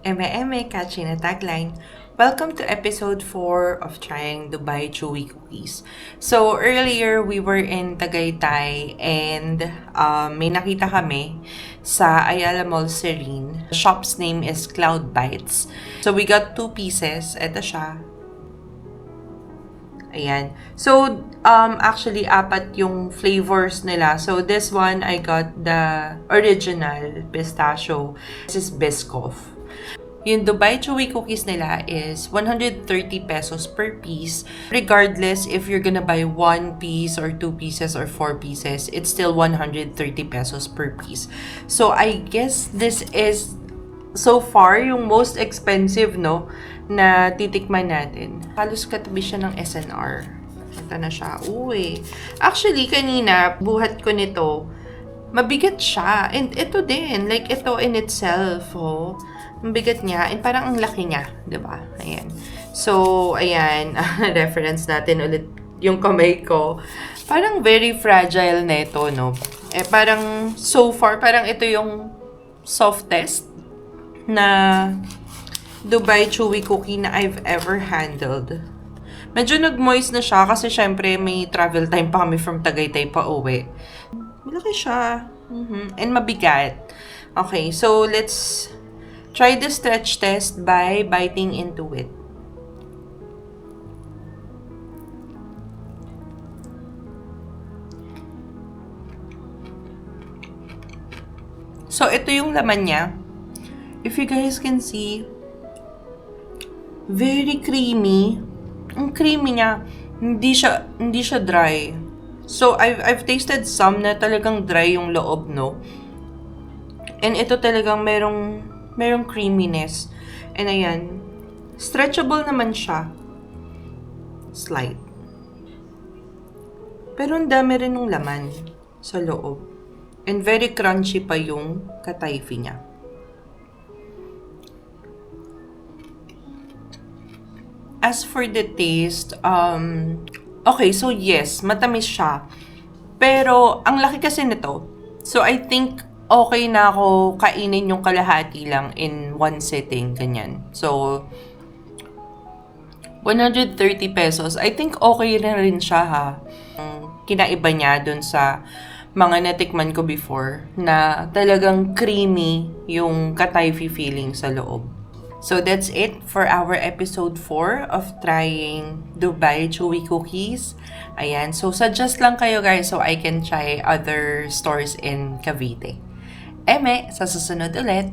Eme catchy na tagline. Welcome to episode 4 of trying Dubai Chewy Cookies. So earlier we were in Tagaytay and may nakita kami sa Ayala Mall Serene. The shop's name is Cloud Bites. So we got 2 pieces. Ito siya. Ayan. So, actually, 4 yung flavors nila. So, this one, I got the original pistachio. This is Biscoff. Yung Dubai Chewy Cookies nila is 130 pesos per piece. Regardless if you're gonna buy 1 piece or 2 pieces or 4 pieces, it's still 130 pesos per piece. So, I guess this is so far yung most expensive, no, na titikman natin. Halos katabi siya ng SNR. Ito na siya. Uy. Actually, kanina, buhat ko nito, mabigat siya. And ito din, like ito in itself, oh. Mabigat niya. And parang ang laki niya, diba? Ayan. So, ayan. Reference natin ulit yung kamay ko. Parang very fragile na ito, no? Eh, parang so far, parang ito yung softest na Dubai Chewy Cookie na I've ever handled. Medyo nag-moist na siya kasi syempre may travel time pa kami from Tagaytay pa uwi. Malaki siya. And mabigat. Okay, so let's try the stretch test by biting into it. So, ito yung laman niya. If you guys can see, very creamy. Ang creamy niya. Hindi siya dry. So, I've tasted some na talagang dry yung loob, no? And ito talagang merong creaminess. And ayan, stretchable naman siya. Slight. Pero ang dami rin ng laman sa loob. And very crunchy pa yung katayfi niya. As for the taste, okay, so yes, matamis siya. Pero, ang laki kasi nito. So, I think, okay na ako kainin yung kalahati lang in one sitting, ganyan. So, 130 pesos. I think okay na rin siya, ha. Kinaiba niya dun sa mga natikman ko before na talagang creamy yung katayfi feeling sa loob. So that's it for our episode 4 of trying Dubai Chewy Cookies. Ayan, so suggest lang kayo guys so I can try other stores in Cavite. Eme, sa susunod ulit.